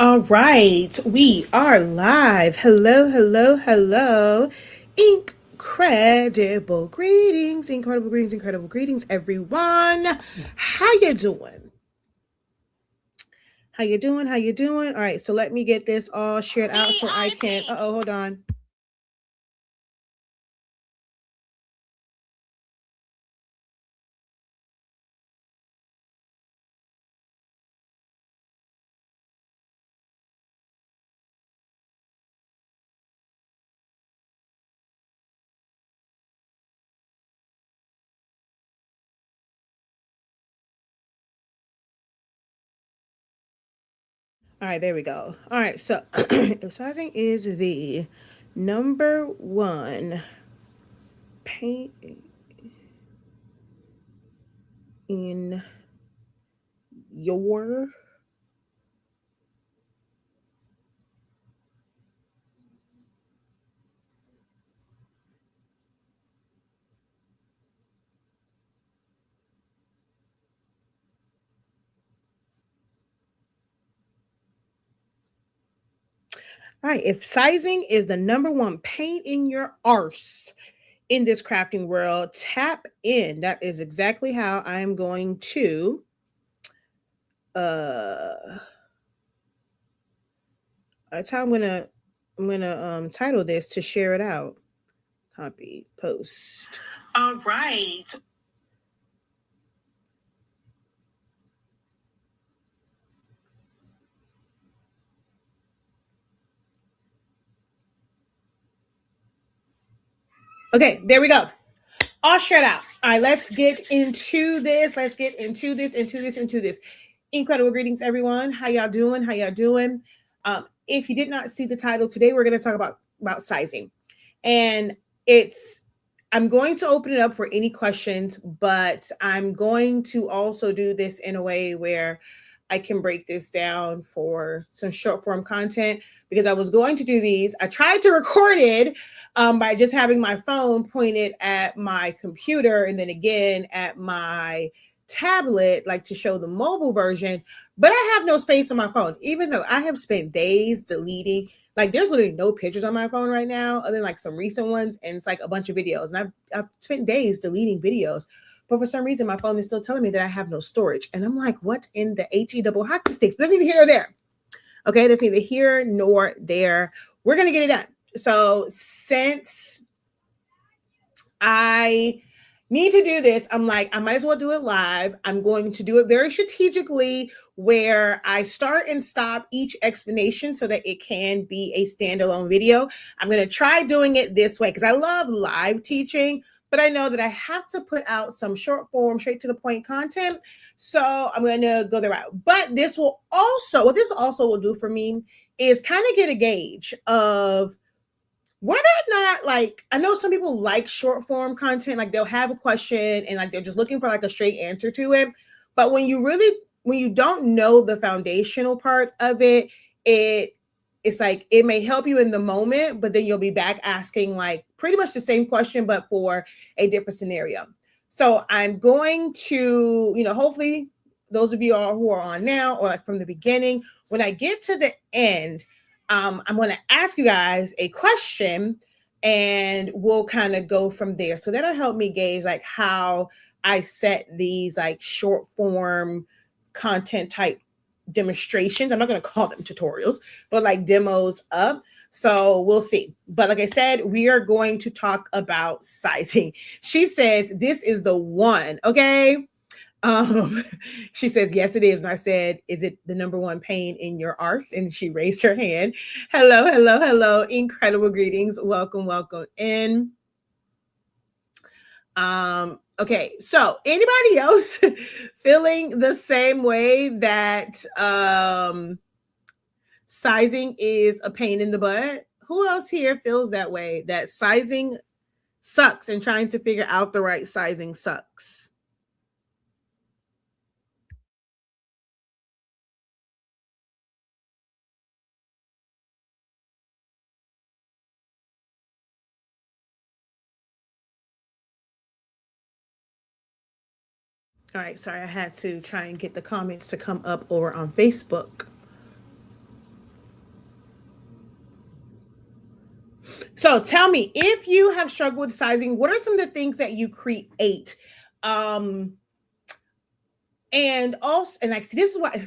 All right, we are live. Hello, hello, hello. Incredible greetings, everyone. How you doing? How you doing? How you doing? All right, so let me get this all shared out so I can. Uh-oh, hold on. All right, there we go. All right, so sizing is the number one paint in your. All right, if sizing is the number one pain in your arse in this crafting world, tap in. That is exactly how I'm going to uh that's how I'm gonna title this to share it out. Copy, post. All right. Okay, there we go. All shut out. All right, let's get into this. Let's get into this. Incredible greetings, everyone. How y'all doing? How y'all doing? If you did not see the title, today we're going to talk about sizing, and it's. I'm going to open it up for any questions, but I'm going to also do this in a way where I can break this down for some short form content because I was going to do these. I tried to record it by just having my phone pointed at my computer and then again at my tablet, like to show the mobile version. But I have no space on my phone, even though I have spent days deleting. Like, there's literally no pictures on my phone right now, other than like some recent ones, and it's like a bunch of videos. And I've spent days deleting videos, but for some reason, my phone is still telling me that I have no storage. And I'm like, what in the HE double hockey sticks? But that's neither here nor there. Okay, that's neither here nor there. We're gonna get it done. So since I need to do this, I'm like, I might as well do it live. I'm going to do it very strategically where I start and stop each explanation so that it can be a standalone video. I'm going to try doing it this way because I love live teaching, but I know that I have to put out some short form, straight to the point content. So I'm going to go the route. But this will also, what this also will do for me is kind of get a gauge of whether or not, like, I know some people like short form content, like they'll have a question and like they're just looking for like a straight answer to it. But when you don't know the foundational part of it, it's like it may help you in the moment, but then you'll be back asking like pretty much the same question but for a different scenario. So I'm going to, hopefully those of you all who are on now or like from the beginning, when I get to the end, I'm going to ask you guys a question and we'll kind of go from there. So that'll help me gauge like how I set these like short form content type demonstrations. I'm not going to call them tutorials, but like demos up. So we'll see. But like I said, we are going to talk about sizing. She says this is the one. Okay. Um, she says, yes, it is. And I said, is it the number one pain in your arse? And she raised her hand. Hello, hello, hello. Incredible greetings. Welcome, welcome in. Okay, so anybody else feeling the same way that sizing is a pain in the butt? Who else here feels that way? That sizing sucks and trying to figure out the right sizing sucks. All right, sorry, I had to try and get the comments to come up over on Facebook. So tell me, if you have struggled with sizing, what are some of the things that you create? Um, and also, and like, see, this is what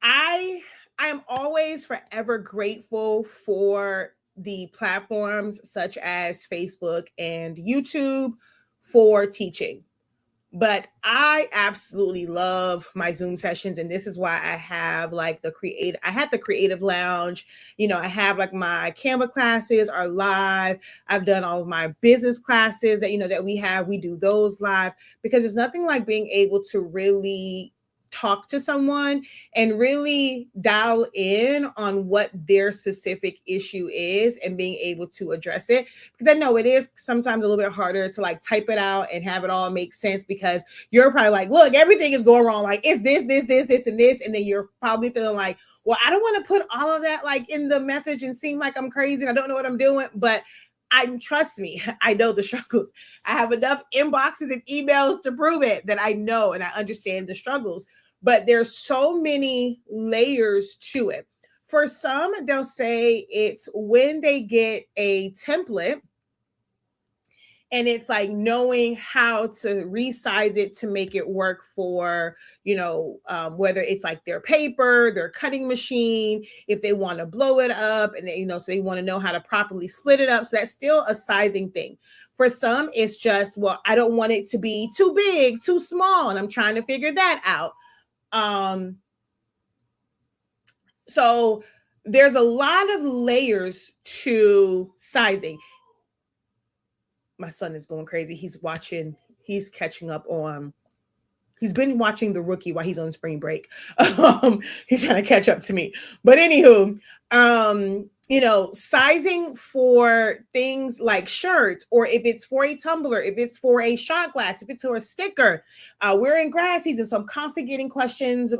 I I am always forever grateful for the platforms such as Facebook and YouTube for teaching. But I absolutely love my Zoom sessions, and this is why I have like I had the creative lounge. I have like my Canva classes are live. I've done all of my business classes that that we do those live, because it's nothing like being able to really talk to someone and really dial in on what their specific issue is and being able to address it. Because I know it is sometimes a little bit harder to like type it out and have it all make sense, because you're probably like, look, everything is going wrong. Like, it's this, and this. And then you're probably feeling like, well, I don't want to put all of that like in the message and seem like I'm crazy and I don't know what I'm doing. But trust me, I know the struggles. I have enough inboxes and emails to prove it, that I know and I understand the struggles. But there's so many layers to it. For some, they'll say it's when they get a template, and it's like knowing how to resize it to make it work for whether it's like their paper, their cutting machine, if they want to blow it up, and so they want to know how to properly split it up. So that's still a sizing thing. For some, it's just, well, I don't want it to be too big, too small, and I'm trying to figure that out. So there's a lot of layers to sizing. My son is going crazy. He's catching up on, he's been watching The Rookie while he's on spring break. He's trying to catch up to me. But anywho, sizing for things like shirts, or if it's for a tumbler, if it's for a shot glass, if it's for a sticker. We're in grad season, so I'm constantly getting questions,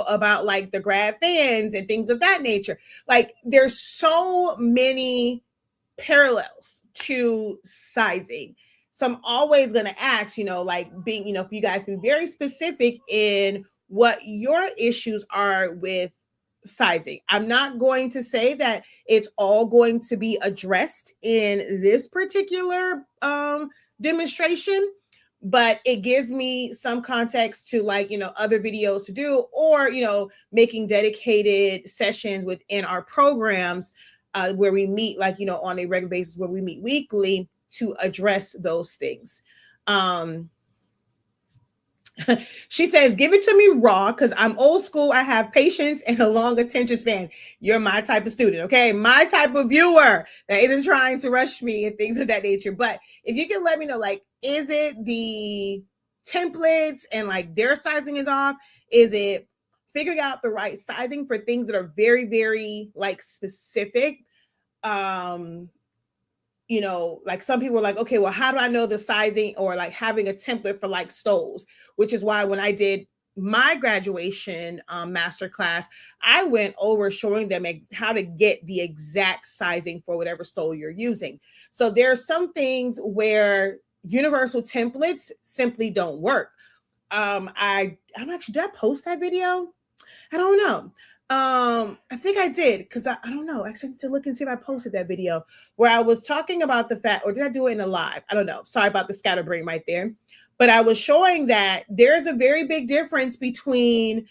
about like the grad fans and things of that nature. Like, there's so many parallels to sizing. So I'm always going to ask, like being, for you guys to be very specific in what your issues are with sizing. I'm not going to say that it's all going to be addressed in this particular demonstration, but it gives me some context to like, other videos to do, or, making dedicated sessions within our programs where we meet like, on a regular basis, where we meet weekly to address those things. She says, give it to me raw, because I'm old school. I have patience and a long attention span. You're my type of student, okay? My type of viewer that isn't trying to rush me and things of that nature. But if you can let me know, like, is it the templates and like their sizing is off? Is it figuring out the right sizing for things that are very, very like specific? Like some people are like, okay, well, how do I know the sizing, or like having a template for like stoves, which is why when I did my graduation masterclass, I went over showing them how to get the exact sizing for whatever stove you're using. So there are some things where universal templates simply don't work. I'm actually, did I post that video? I don't know. I think I did, because I don't know. Actually, I need to look and see if I posted that video where I was talking about the fact, or did I do it in a live? I don't know. Sorry about the scatterbrain right there. But I was showing that there's a very big difference between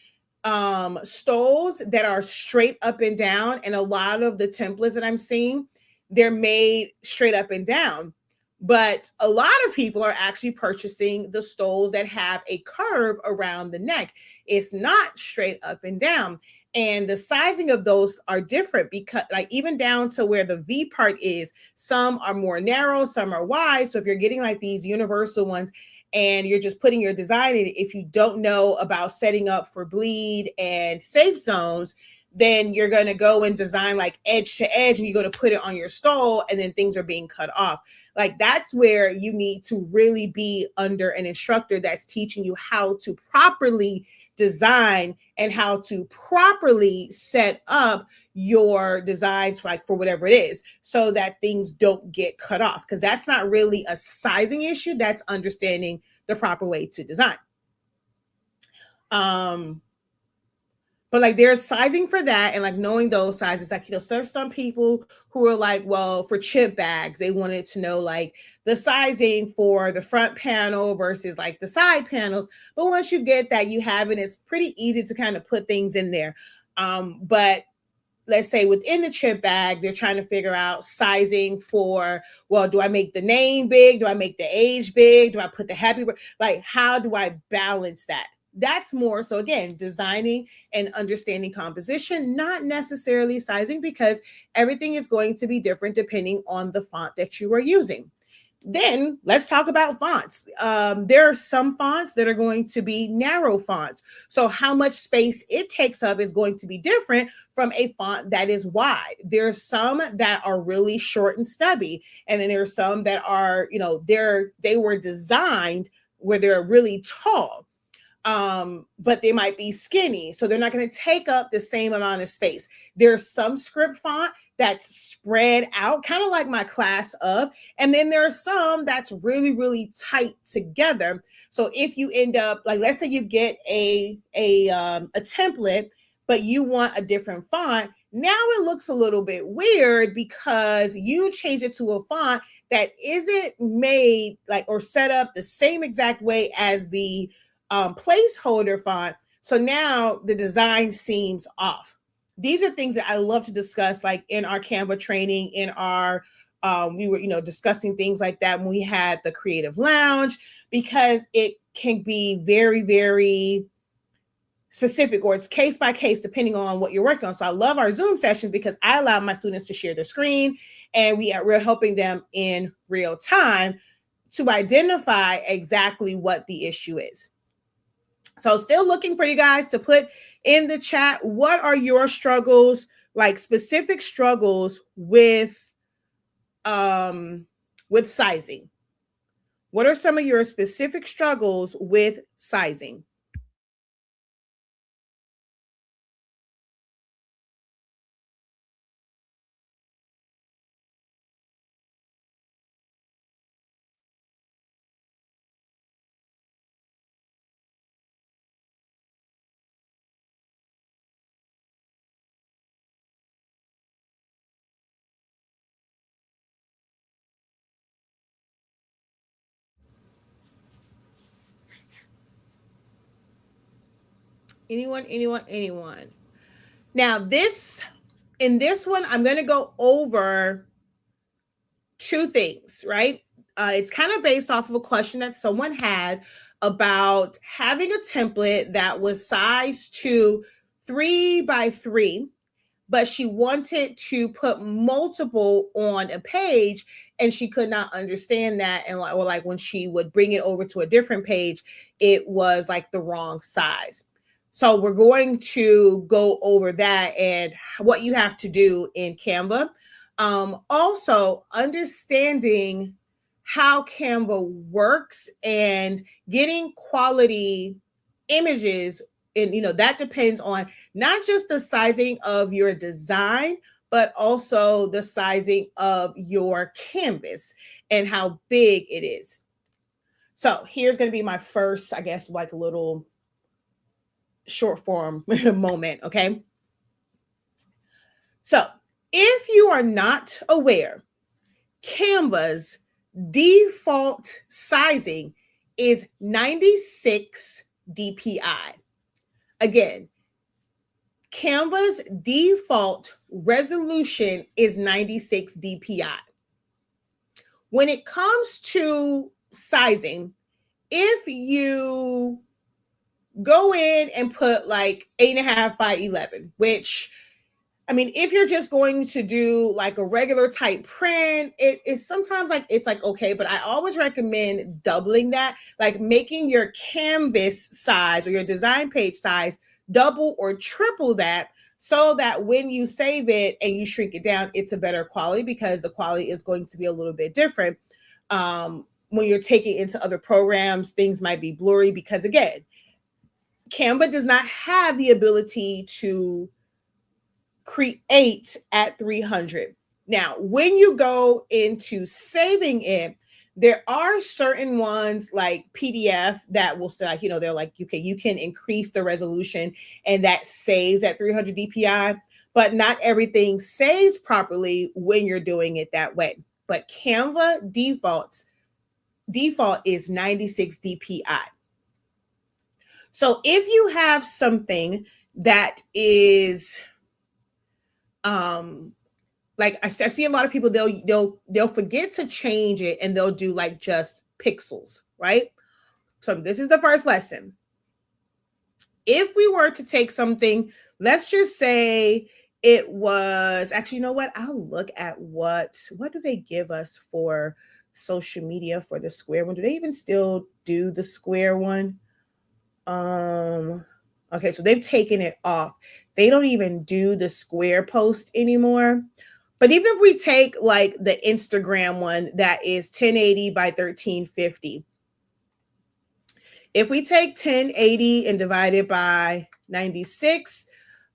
stoles that are straight up and down, and a lot of the templates that I'm seeing, they're made straight up and down. But a lot of people are actually purchasing the stoles that have a curve around the neck. It's not straight up and down. And the sizing of those are different, because like even down to where the V part is, some are more narrow, some are wide. So if you're getting like these universal ones and you're just putting your design in, if you don't know about setting up for bleed and safe zones, then you're going to go and design like edge to edge, and you go to put it on your stole, and then things are being cut off. Like, that's where you need to really be under an instructor that's teaching you how to properly design and how to properly set up your designs, like for whatever it is, so that things don't get cut off. Because that's not really a sizing issue, that's understanding the proper way to design. But like there's sizing for that, and like knowing those sizes, like there's some people who are like, well, for chip bags, they wanted to know like the sizing for the front panel versus like the side panels. But once you get that, you have it. It's pretty easy to kind of put things in there. But let's say within the chip bag, they're trying to figure out sizing for, well, do I make the name big? Do I make the age big? Do I put the happy? Like, how do I balance that? That's more so, again, designing and understanding composition, not necessarily sizing, because everything is going to be different depending on the font that you are using. Then let's talk about fonts. There are some fonts that are going to be narrow fonts. So how much space it takes up is going to be different from a font that is wide. There's some that are really short and stubby. And then there's some that are, they were designed where they're really tall. But they might be skinny, so they're not going to take up the same amount of space. There's some script font that's spread out, kind of like my class of, and then there are some that's really, really tight together. So if you end up, like, let's say you get a template, but you want a different font, now it looks a little bit weird because you change it to a font that isn't made like or set up the same exact way as the placeholder font. So now the design seems off. These are things that I love to discuss, like in our Canva training, in our, we were, discussing things like that when we had the creative lounge, because it can be very, very specific, or it's case by case depending on what you're working on. So I love our Zoom sessions because I allow my students to share their screen, and we're helping them in real time to identify exactly what the issue is. So still looking for you guys to put in the chat, what are your struggles, like specific struggles with sizing? What are some of your specific struggles with sizing? Anyone? Now in this one, I'm going to go over two things, right? It's kind of based off of a question that someone had about having a template that was sized to 3x3, but she wanted to put multiple on a page, and she could not understand that. And like when she would bring it over to a different page, it was like the wrong size. So we're going to go over that and what you have to do in Canva. Also, understanding how Canva works and getting quality images. And that depends on not just the sizing of your design, but also the sizing of your canvas and how big it is. So here's going to be my first, I guess, like a little short form moment. Okay. So if you are not aware, Canva's default sizing is 96 dpi. Again, Canva's default resolution is 96 dpi. When it comes to sizing, if you go in and put like 8.5 by 11, which, I mean, if you're just going to do like a regular type print, it is sometimes like, it's like, okay, but I always recommend doubling that, like making your canvas size or your design page size double or triple that, so that when you save it and you shrink it down, it's a better quality, because the quality is going to be a little bit different. When you're taking into other programs, things might be blurry because, again, Canva does not have the ability to create at 300. Now, when you go into saving it, There are certain ones like PDF that will say, like, they're like, okay, you can increase the resolution and that saves at 300 DPI, but not everything saves properly when you're doing it that way. But Canva default is 96 DPI. So if you have something that is like I see a lot of people, they'll forget to change it and they'll do like just pixels, right? So this is the first lesson. If we were to take something, let's just say it was actually, you know what? I'll look at what do they give us for social media for the square one? Do they even still do the square one? Okay, so they've taken it off. They don't even do the square post anymore. But even if we take like the Instagram one that is 1080 by 1350, if we take 1080 and divide it by 96,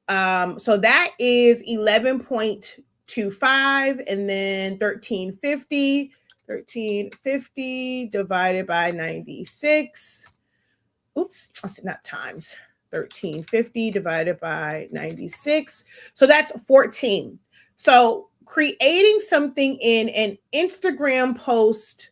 so that is 11.25, and then 1350 divided by 96. Oops, not times. 1350 divided by 96. So that's 14. So creating something in an Instagram post,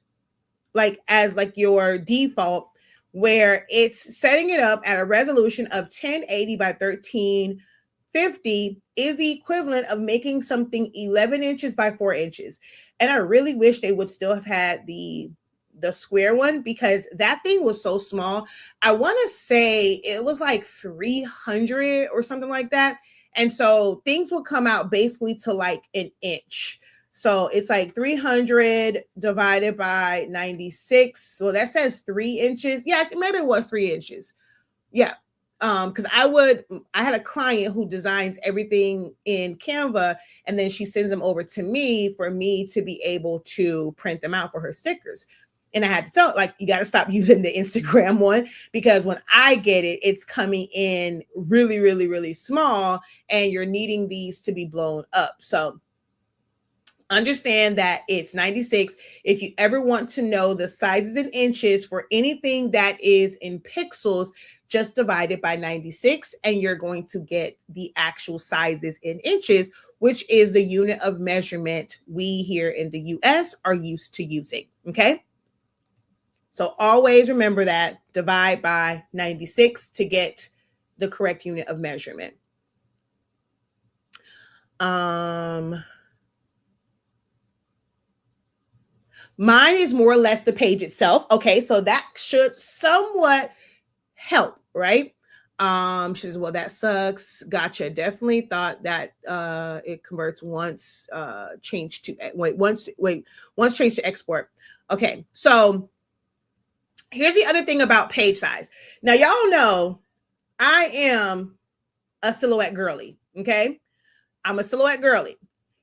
like as like your default, where it's setting it up at a resolution of 1080 by 1350 is the equivalent of making something 11 inches by 4 inches. And I really wish they would still have had the square one, because that thing was so small. I want to say it was like 300 or something like that. And so things will come out basically to like an inch. So it's like 300 divided by 96. So that says 3 inches. Yeah, maybe it was 3 inches. Yeah. Because I had a client who designs everything in Canva, and then she sends them over to me for me to be able to print them out for her stickers. And I had to tell, like, you got to stop using the Instagram one, because when I get it, it's coming in really, really, really small, and you're needing these to be blown up. So understand that it's 96. If you ever want to know the sizes in inches for anything that is in pixels, just divide it by 96, and you're going to get the actual sizes in inches, which is the unit of measurement we here in the US are used to using. Okay. So always remember that, divide by 96 to get the correct unit of measurement. Mine is more or less the page itself. Okay, so that should somewhat help, right? She says, well, that sucks. Gotcha. Definitely thought that it converts once changed to once changed to export. Okay, so here's the other thing about page size. Now, y'all know I am a silhouette girly. Okay, I'm a silhouette girly.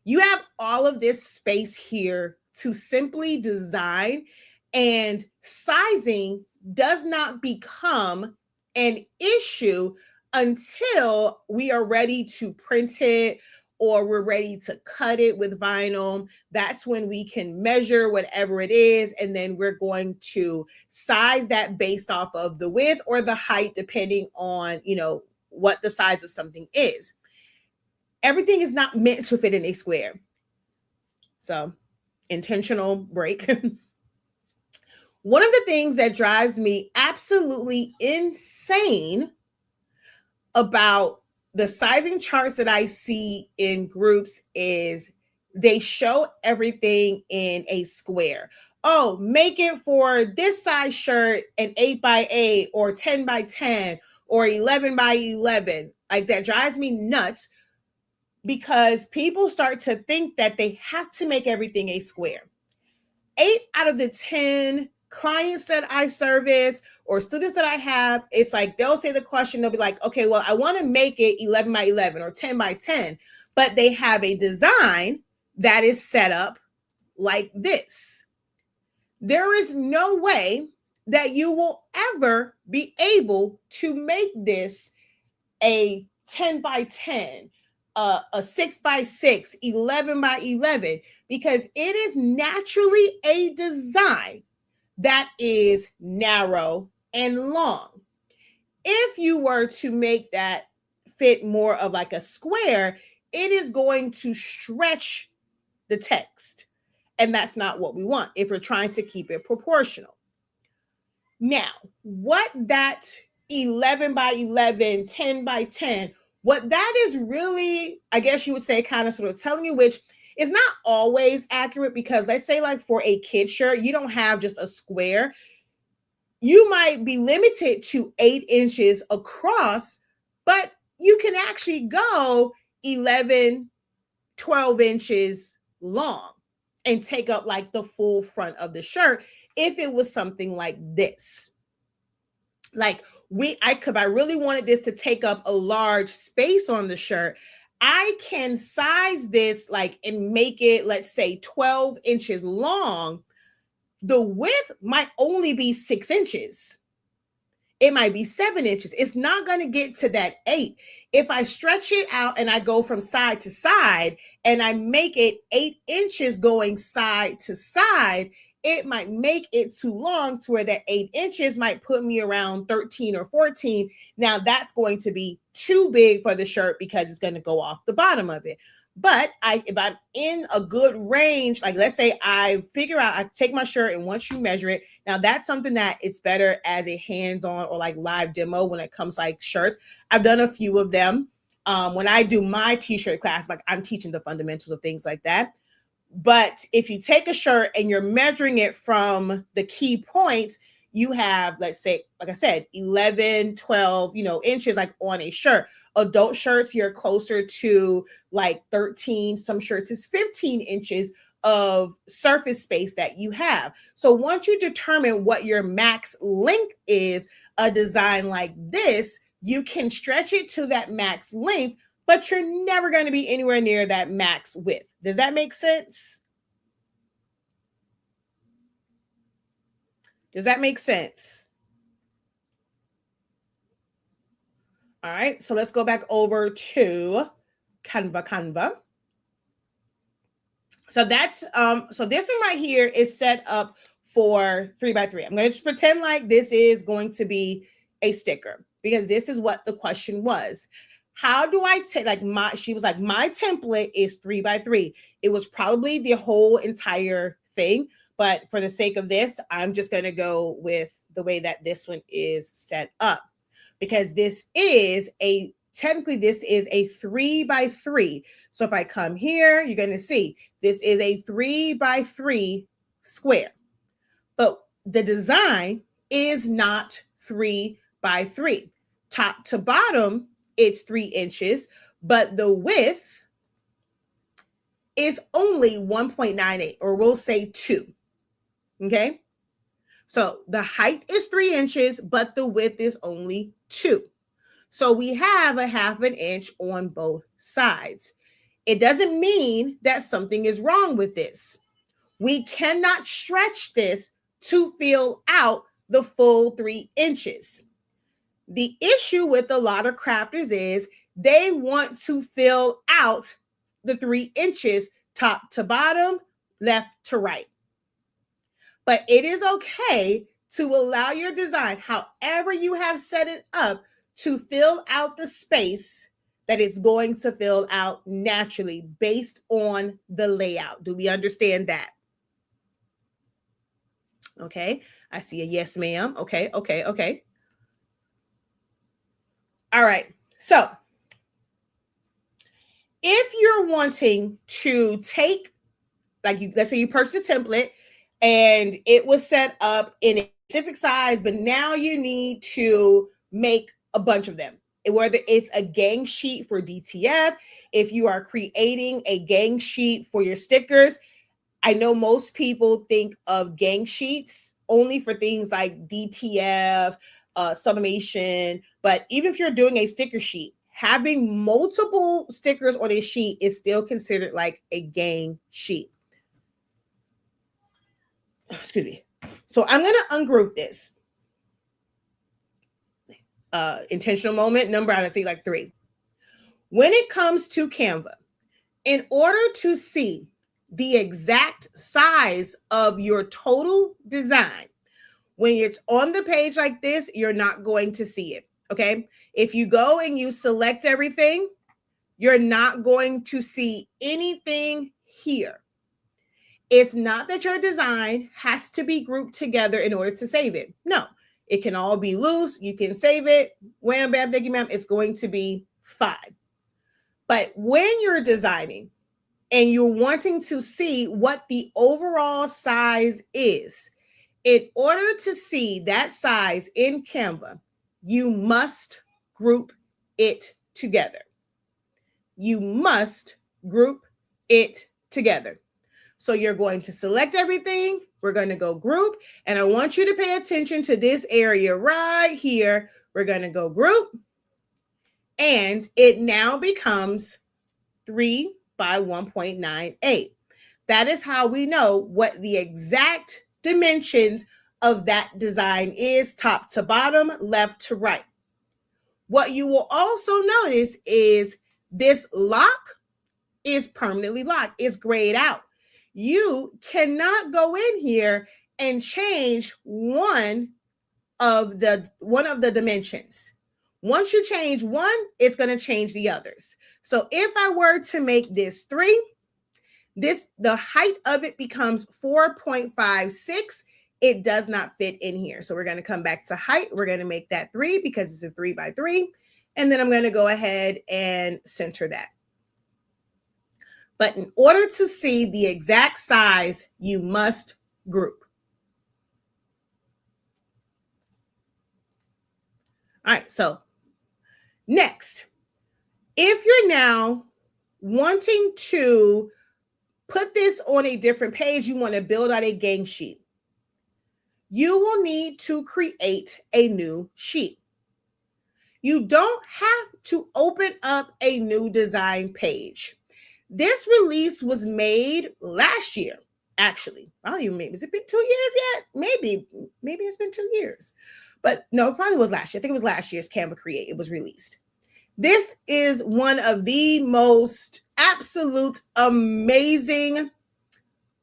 You have all of this space here to simply design, and sizing does not become an issue until we are ready to print it or we're ready to cut it with vinyl. That's when we can measure whatever it is, and then we're going to size that based off of the width or the height, depending on, what the size of something is. Everything is not meant to fit in a square. So, intentional break. One of the things that drives me absolutely insane about the sizing charts that I see in groups is they show everything in a square. Oh, make it for this size shirt an 8x8 or 10x10 or 11x11. Like, that drives me nuts, because people start to think that they have to make everything a square. 8 out of the 10 clients that I service or students that I have, it's like they'll say the question, they'll be like, okay, well, I want to make it 11x11 or 10x10, but they have a design that is set up like this. There is no way that you will ever be able to make this a 10x10, a 6x6, 11x11, because it is naturally a design that is narrow and long. If you were to make that fit more of like a square, it is going to stretch the text. And that's not what we want if we're trying to keep it proportional. Now, what that 11x11, 10x10, what that is really, I guess you would say, kind of sort of telling you, which is not always accurate, because let's say like for a kid shirt, you don't have just a square. You might be limited to 8 inches across, but you can actually go 11, 12 inches long and take up like the full front of the shirt if it was something like this. Like if I really wanted this to take up a large space on the shirt, I can size this like and make it, let's say, 12 inches long. The width might only be 6 inches. It might be 7 inches. It's not going to get to that 8. If I stretch it out and I go from side to side and I make it 8 inches going side to side, it might make it too long to where that 8 inches might put me around 13 or 14. Now that's going to be too big for the shirt because it's going to go off the bottom of it. But if I'm in a good range, like let's say I figure out, I take my shirt and once you measure it, now that's something that it's better as a hands-on or like live demo when it comes like shirts. I've done a few of them. When I do my t-shirt class, like I'm teaching the fundamentals of things like that. But if you take a shirt and you're measuring it from the key points, you have, let's say, like I said, 11, 12, inches like on a shirt. Adult shirts, you're closer to like 13. Some shirts is 15 inches of surface space that you have. So once you determine what your max length is, a design like this, you can stretch it to that max length, but you're never going to be anywhere near that max width. Does that make sense? Does that make sense? All right, so let's go back over to Canva. So that's so this one right here is set up for 3x3. I'm going to pretend like this is going to be a sticker because this is what the question was. How do I take she was like, my template is 3x3. It was probably the whole entire thing, but for the sake of this, I'm just going to go with the way that this one is set up, because this is technically this is a 3x3. So if I come here, you're going to see this is a 3x3 square, but the design is not 3x3. Top to bottom, it's 3 inches, but the width is only 1.98, or we'll say 2. Okay. So the height is 3 inches, but the width is only 2. So we have a 1/2 inch on both sides. It doesn't mean that something is wrong with this. We cannot stretch this to fill out the full 3 inches. The issue with a lot of crafters is they want to fill out the 3 inches top to bottom, left to right. But it is okay to allow your design, however you have set it up, to fill out the space that it's going to fill out naturally based on the layout. Do we understand that? Okay, I see a yes, ma'am. Okay. All right, so if you're wanting to take, let's say you purchased a template and it was set up in a specific size, but now you need to make a bunch of them, whether it's a gang sheet for DTF, if you are creating a gang sheet for your stickers. I know most people think of gang sheets only for things like DTF, sublimation, but even if you're doing a sticker sheet, having multiple stickers on a sheet is still considered like a gang sheet. Excuse me. So I'm going to ungroup this. Intentional moment, number, I think like 3. When it comes to Canva, in order to see the exact size of your total design, when it's on the page like this, you're not going to see it. Okay. If you go and you select everything, you're not going to see anything here. It's not that your design has to be grouped together in order to save it. No, it can all be loose. You can save it. Wham, bam, thank you, ma'am. It's going to be fine. But when you're designing and you're wanting to see what the overall size is, in order to see that size in Canva, you must group it together. You must group it together. So you're going to select everything. We're going to go group. And I want you to pay attention to this area right here. We're going to go group. And it now becomes 3 by 1.98. That is how we know what the exact dimensions of that design is, top to bottom, left to right. What you will also notice is this lock is permanently locked. It's grayed out. You cannot go in here and change one of the dimensions. Once you change one, it's going to change the others. So if I were to make this 3, the height of it becomes 4.56. It does not fit in here. So we're going to come back to height. We're going to make that 3 because it's a 3 by 3. And then I'm going to go ahead and center that. But in order to see the exact size, you must group. All right, so next, if you're now wanting to put this on a different page, you want to build out a gang sheet, you will need to create a new sheet. You don't have to open up a new design page. This release was made last year, actually. I don't even remember. Has it been 2 years yet? Maybe it's been 2 years. But no, it probably was last year. I think it was last year's Canva Create. It was released. This is one of the most absolute amazing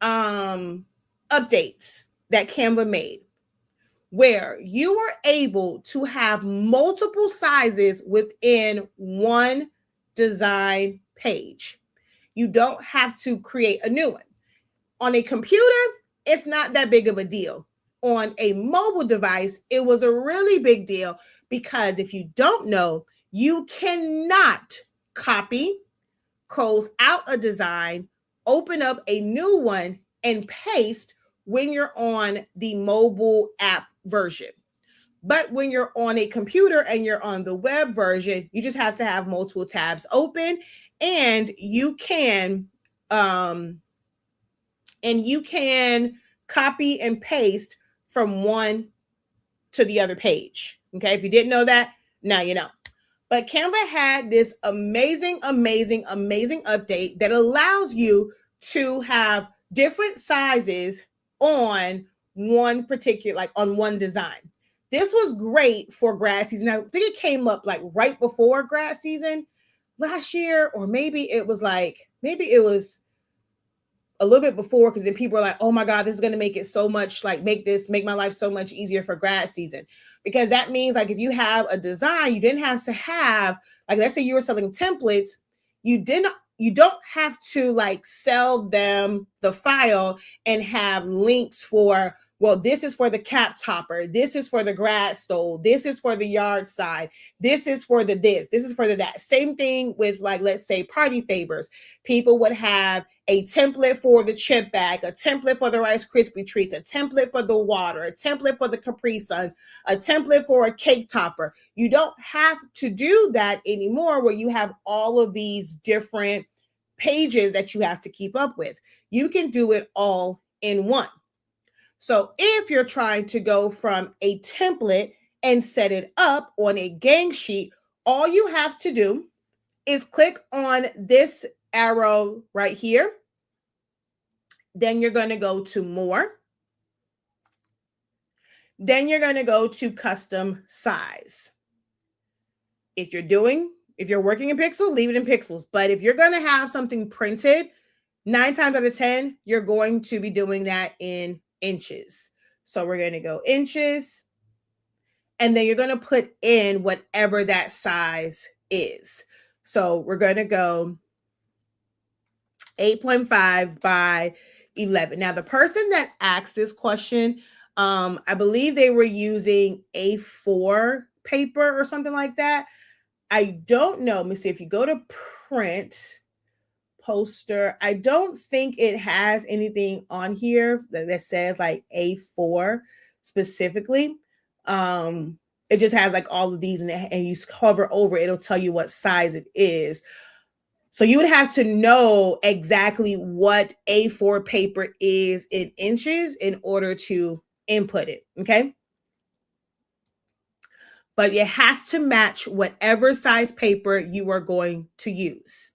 updates that Canva made, where you are able to have multiple sizes within one design page. You don't have to create a new one. On a computer, it's not that big of a deal. On a mobile device, it was a really big deal because if you don't know, you cannot copy, close out a design, open up a new one, and paste when you're on the mobile app version. But when you're on a computer and you're on the web version, you just have to have multiple tabs open, and you can copy and paste from one to the other page. Okay, if you didn't know that, now you know. But Canva had this amazing update that allows you to have different sizes on one particular, like on one design. This was great for grad season. I think it came up like right before grad season last year, or maybe it was a little bit before, because then people are like, oh my God, this is going to make it so much, like make my life so much easier for grad season. Because that means like if you have a design, you didn't have to have, like let's say you were selling templates, you don't have to like sell them the file and have links for, well, this is for the cap topper, this is for the grad stole, this is for the yard side, this is for the this is for the that. Same thing with like, let's say party favors. People would have a template for the chip bag, a template for the Rice Krispie treats, a template for the water, a template for the Capri Suns, a template for a cake topper. You don't have to do that anymore, where you have all of these different pages that you have to keep up with. You can do it all in one. So if you're trying to go from a template and set it up on a gang sheet, all you have to do is click on this arrow right here. Then you're going to go to more. Then you're going to go to custom size. If you're doing If you're working in pixels, leave it in pixels. But if you're going to have something printed, 9 times out of 10, you're going to be doing that in inches. So we're going to go inches, and then you're going to put in whatever that size is. So we're going to go 8.5 by 11. Now, the person that asked this question, I believe they were using A4 paper or something like that. I don't know. Let me see. If you go to print poster, I don't think it has anything on here that says like A4 specifically. It just has like all of these, and you hover over it, it'll tell you what size it is. So you would have to know exactly what A4 paper is in inches in order to input it, okay? But it has to match whatever size paper you are going to use.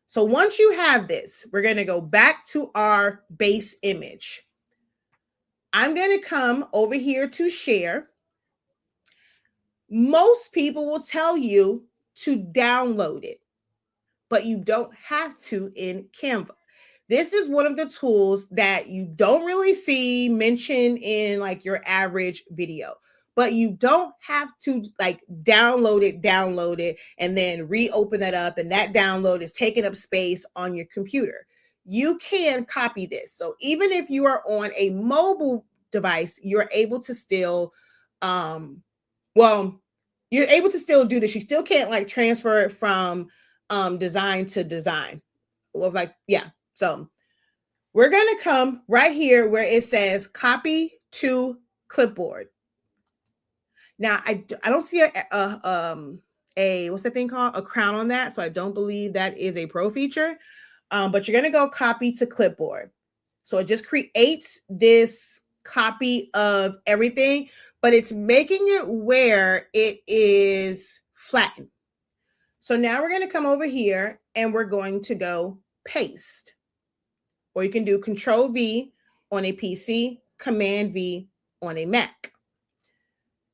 So once you have this, we're going to go back to our base image. I'm going to come over here to share. Most people will tell you to download it, but you don't have to in Canva. This is one of the tools that you don't really see mentioned in like your average video, but you don't have to like download it, and then reopen that up. And that download is taking up space on your computer. You can copy this. So even if you are on a mobile device, you're able to still, you're able to still do this. You still can't like transfer it from design to design. Well, like, yeah. So we're going to come right here where it says copy to clipboard. Now, I don't see a what's that thing called? A crown on that. So I don't believe that is a pro feature. But you're going to go copy to clipboard. So it just creates this copy of everything, but it's making it where it is flattened. So now we're going to come over here and we're going to go paste. Or you can do Control V on a PC, Command V on a Mac.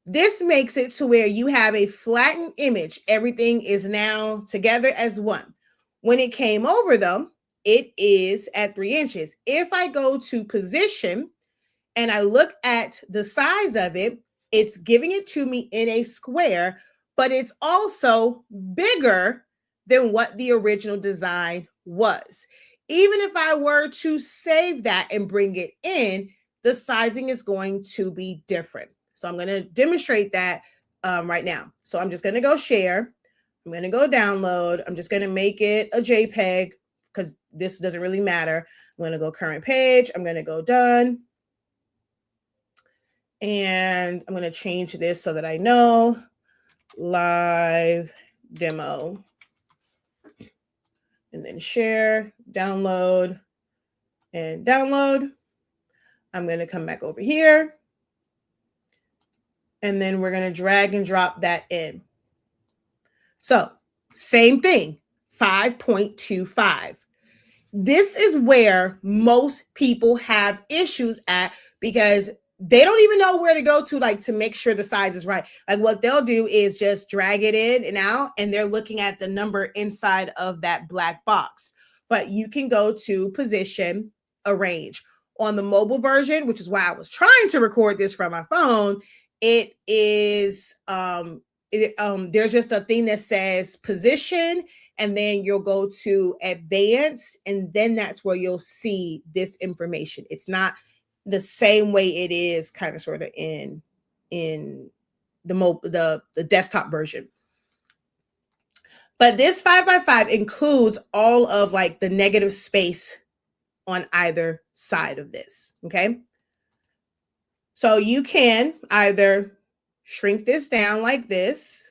This makes it to where you have a flattened image. Everything is now together as one. When it came over though, it is at 3 inches. If I go to position and I look at the size of it, it's giving it to me in a square, but it's also bigger than what the original design was. Even if I were to save that and bring it in, the sizing is going to be different. So I'm going to demonstrate that right now. So I'm just going to go share. I'm going to go download. I'm just going to make it a JPEG because this doesn't really matter. I'm going to go current page. I'm going to go done. And I'm going to change this so that I know live demo. And then share, download, and download. I'm going to come back over here. And then we're going to drag and drop that in. So same thing, 5.25. This is where most people have issues at because they don't even know where to go to, like, to make sure the size is right. Like what they'll do is just drag it in and out, and they're looking at the number inside of that black box. But you can go to position, arrange. On the mobile version, which is why I was trying to record this from my phone, it is there's just a thing that says position, and then you'll go to advanced, and then that's where you'll see this information. It's not the same way it is kind of sort of in the desktop version. But this 5x5 includes all of like the negative space on either side of this, okay? So you can either shrink this down like this,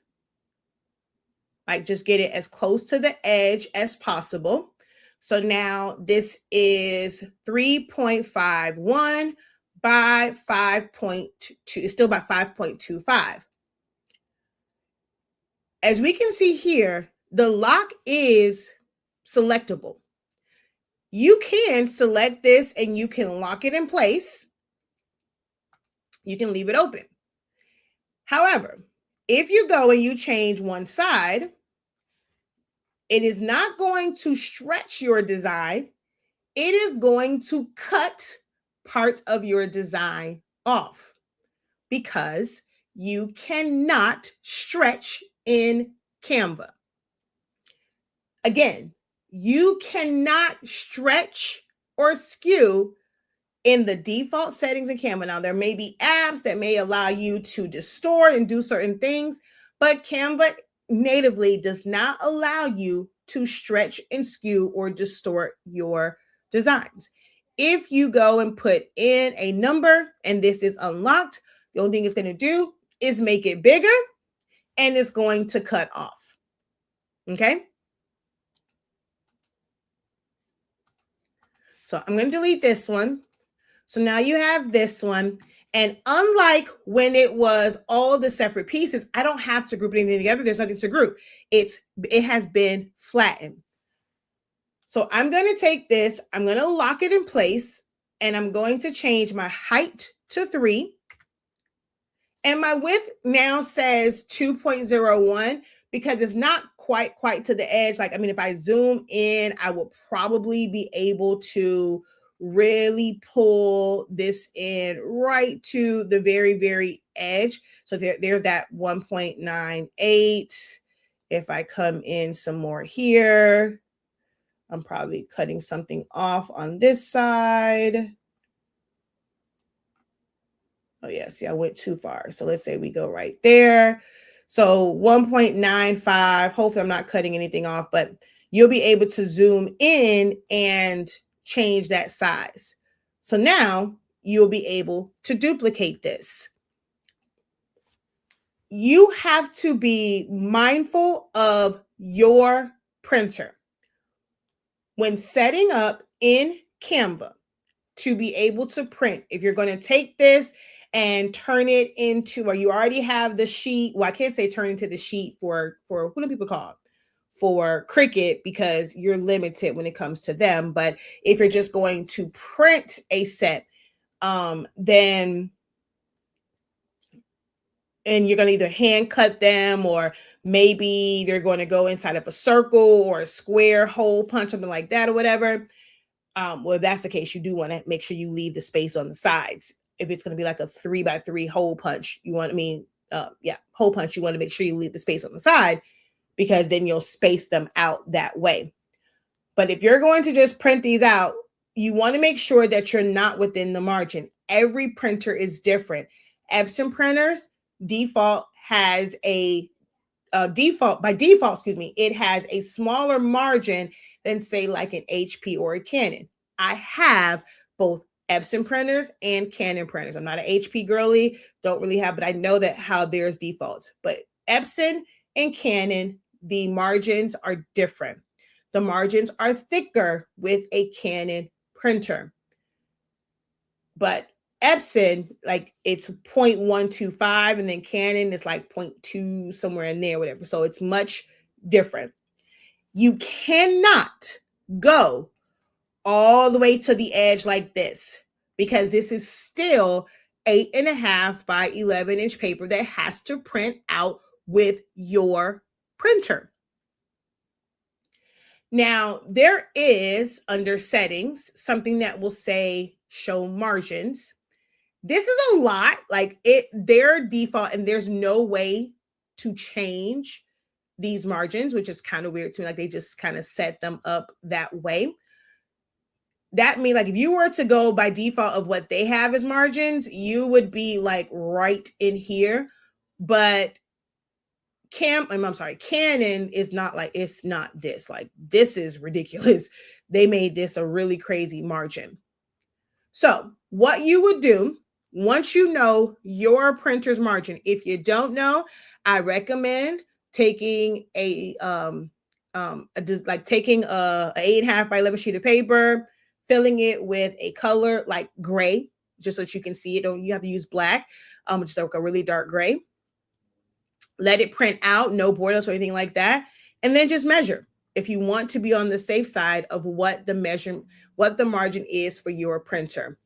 like just get it as close to the edge as possible. So now this is 3.51 by 5.2. It's still by 5.25. As we can see here, the lock is selectable. You can select this and you can lock it in place. You can leave it open. However, if you go and you change one side, It is not going to stretch your design. It is going to cut parts of your design off because you cannot stretch in Canva. Again, you cannot stretch or skew in the default settings in Canva. Now, there may be apps that may allow you to distort and do certain things, but Canva natively does not allow you to stretch and skew or distort your designs. If you go and put in a number and this is unlocked, the only thing it's going to do is make it bigger and it's going to cut off. Okay. So I'm going to delete this one. So now you have this one. And unlike when it was all the separate pieces, I don't have to group anything together. There's nothing to group. It has been flattened. So I'm going to take this, I'm going to lock it in place, and I'm going to change my height to 3. And my width now says 2.01 because it's not quite to the edge. Like, I mean, if I zoom in, I will probably be able to really pull this in right to the very, very edge. So there's that 1.98. If I come in some more here, I'm probably cutting something off on this side. Oh yeah, see, I went too far. So let's say we go right there. So 1.95, hopefully I'm not cutting anything off, but you'll be able to zoom in and change that size. So now you'll be able to duplicate this. You have to be mindful of your printer. When setting up in Canva to be able to print, if you're going to take this and turn it into, or you already have the sheet. Well, I can't say turn into the sheet for what do people call it? For Cricut, because you're limited when it comes to them. But if you're just going to print a set, then, and you're going to either hand cut them, or maybe they're going to go inside of a circle or a square hole punch, something like that, or whatever. Well, if that's the case, you do want to make sure you leave the space on the sides. If it's going to be like a 3x3 hole punch, hole punch, you want to make sure you leave the space on the side, because then you'll space them out that way. But if you're going to just print these out, you want to make sure that you're not within the margin. Every printer is different. Epson printers default has a it has a smaller margin than, say, like an HP or a Canon. I have both Epson printers and Canon printers. I'm not an HP girly, don't really have, but I know that how theirs defaults. But Epson and Canon, the margins are different. The margins are thicker with a Canon printer. But Epson, like, it's 0.125, and then Canon is like 0.2, somewhere in there, whatever. So it's much different. You cannot go all the way to the edge like this, because this is still 8.5 by 11 inch paper that has to print out with your printer. Now, there is, under settings, something that will say show margins. This is a lot, like their default, and there's no way to change these margins, which is kind of weird to me. Like, they just kind of set them up that way. That means, like, if you were to go by default of what they have as margins, you would be like right in here. But Canon is not like, it's not this. Like, this is ridiculous. They made this a really crazy margin. So what you would do, once you know your printer's margin, if you don't know, I recommend taking taking a 8.5 by 11 sheet of paper, filling it with a color like gray, just so that you can see it. Don't you have to use black, just like a really dark gray. Let it print out, no borders or anything like that, and then just measure. If you want to be on the safe side of what the margin is for your printer,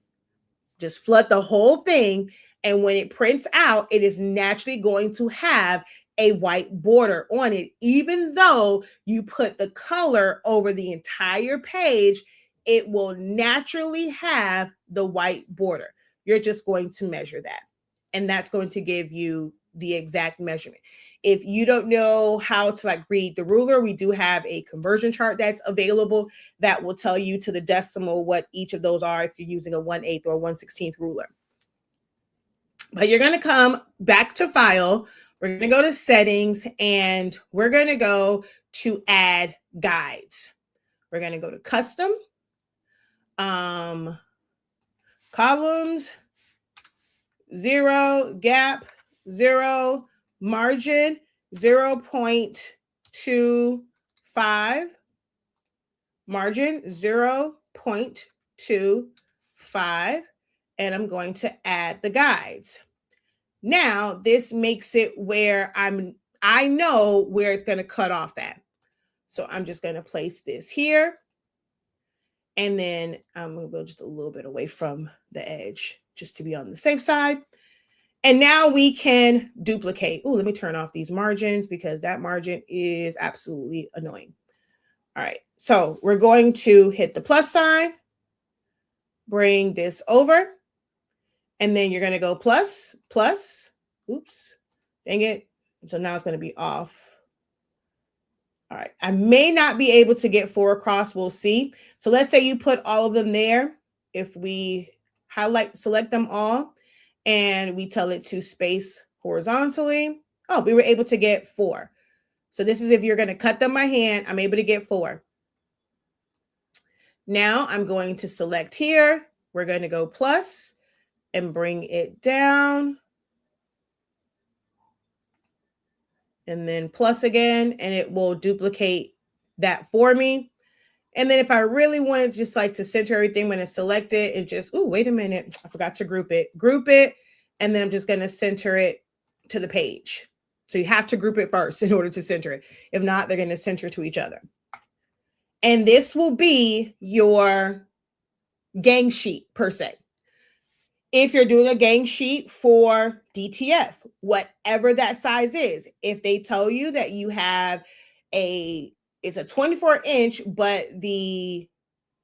just flood the whole thing, and when it prints out, it is naturally going to have a white border on it. Even though you put the color over the entire page, it will naturally have the white border. You're just going to measure that. And that's going to give you the exact measurement. If you don't know how to like read the ruler, we do have a conversion chart that's available that will tell you to the decimal what each of those are if you're using a 1/8 or 1/16 ruler. But you're going to come back to file. We're going to go to settings and we're going to go to add guides. We're going to go to custom, columns, 0, gap, 0, margin, 0.25, margin, 0.25, and I'm going to add the guides. Now, this makes it where I know where it's going to cut off at. So I'm just going to place this here. And then I'm going to go just a little bit away from the edge just to be on the safe side. And now we can duplicate. Oh, let me turn off these margins because that margin is absolutely annoying. All right, so we're going to hit the plus sign, bring this over, and then you're going to go plus, plus. Oops, dang it. So now it's going to be off. All right, I may not be able to get 4 across. We'll see. So let's say you put all of them there. If we select them all, and we tell it to space horizontally. Oh, we were able to get 4. So this is if you're going to cut them by hand, I'm able to get 4. Now I'm going to select here. We're going to go plus and bring it down. And then plus again, and it will duplicate that for me. And then if I really wanted just like to center everything, I'm going to select it and just, oh, wait a minute. I forgot to group it. And then I'm just going to center it to the page. So you have to group it first in order to center it. If not, they're going to center to each other. And this will be your gang sheet per se. If you're doing a gang sheet for DTF, whatever that size is, if they tell you that you have it's a 24-inch, but the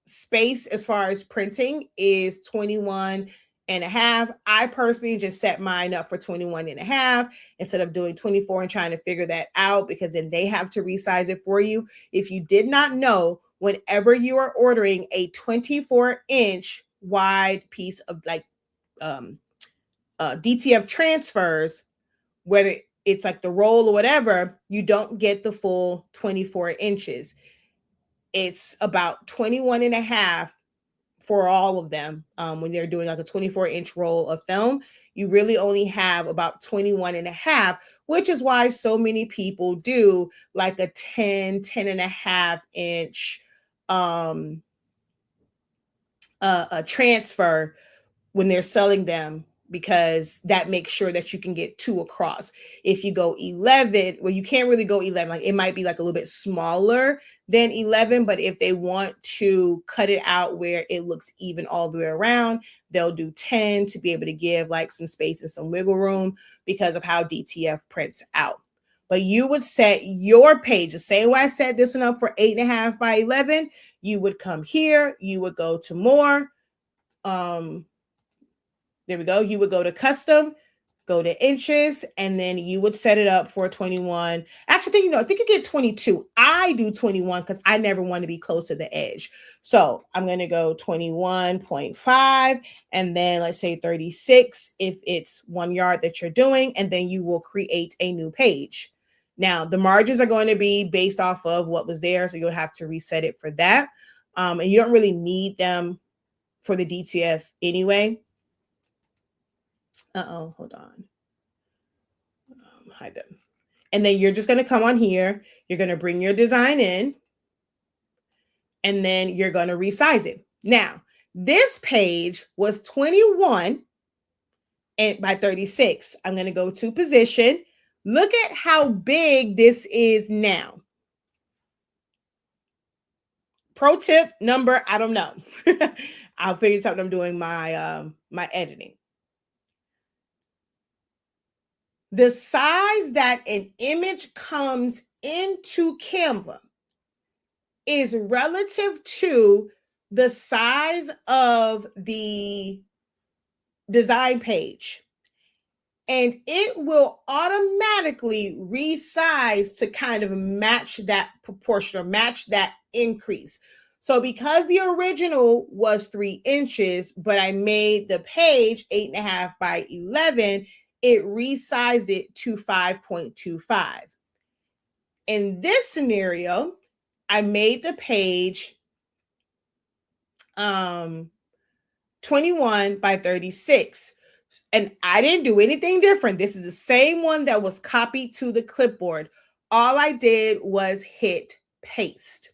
space as far as printing is 21 and a half. I personally just set mine up for 21 and a half instead of doing 24 and trying to figure that out because then they have to resize it for you. If you did not know, whenever you are ordering a 24-inch wide piece of like DTF transfers, whether it's like the roll or whatever, you don't get the full 24 inches. It's about 21 and a half for all of them. When they're doing like a 24-inch roll of film, you really only have about 21 and a half, which is why so many people do like a 10 and a half inch a transfer when they're selling them, because that makes sure that you can get 2 across. If you go 11, well, you can't really go 11. Like it might be like a little bit smaller than 11, but if they want to cut it out where it looks even all the way around, they'll do 10 to be able to give like some space and some wiggle room because of how DTF prints out. But you would set your page the same way I set this one up for 8.5 by 11. You would come here, you would go to more. There we go. You would go to custom, go to inches, and then you would set it up for 21. Actually, I think you get 22. I do 21 because I never want to be close to the edge. So I'm going to go 21.5 and then let's say 36 if it's 1 yard that you're doing, and then you will create a new page. Now, the margins are going to be based off of what was there, so you'll have to reset it for that. And you don't really need them for the DTF anyway. Hold on. Hide them. And then you're just going to come on here. You're going to bring your design in. And then you're going to resize it. Now, this page was 21 by 36. I'm going to go to position. Look at how big this is now. Pro tip number, I don't know. I'll figure it out when I'm doing my my editing. The size that an image comes into Canva is relative to the size of the design page. And it will automatically resize to kind of match that proportion or match that increase. So because the original was 3 inches, but I made the page 8.5 by 11, it resized it to 5.25. In this scenario, I made the page 21 by 36. And I didn't do anything different. This is the same one that was copied to the clipboard. All I did was hit paste.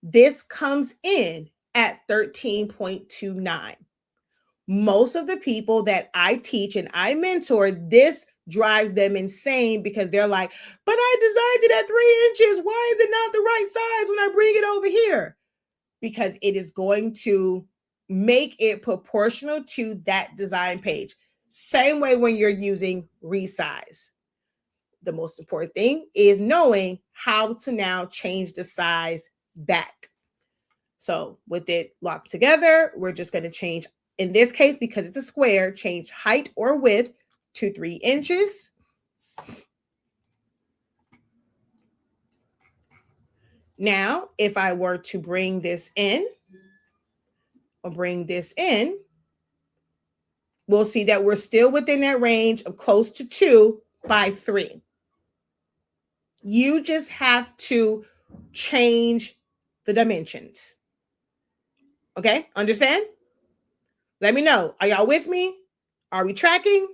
This comes in at 13.29. Most of the people that I teach and I mentor, this drives them insane because they're like, but I designed it at 3 inches. Why is it not the right size when I bring it over here? Because it is going to make it proportional to that design page. Same way when you're using resize. The most important thing is knowing how to now change the size back. So with it locked together, we're just going to change, in this case, because it's a square, change height or width to 3 inches. Now, if I were to bring this in, we'll see that we're still within that range of close to 2 by 3. You just have to change the dimensions. Okay, understand? Let me know. Are y'all with me? Are we tracking?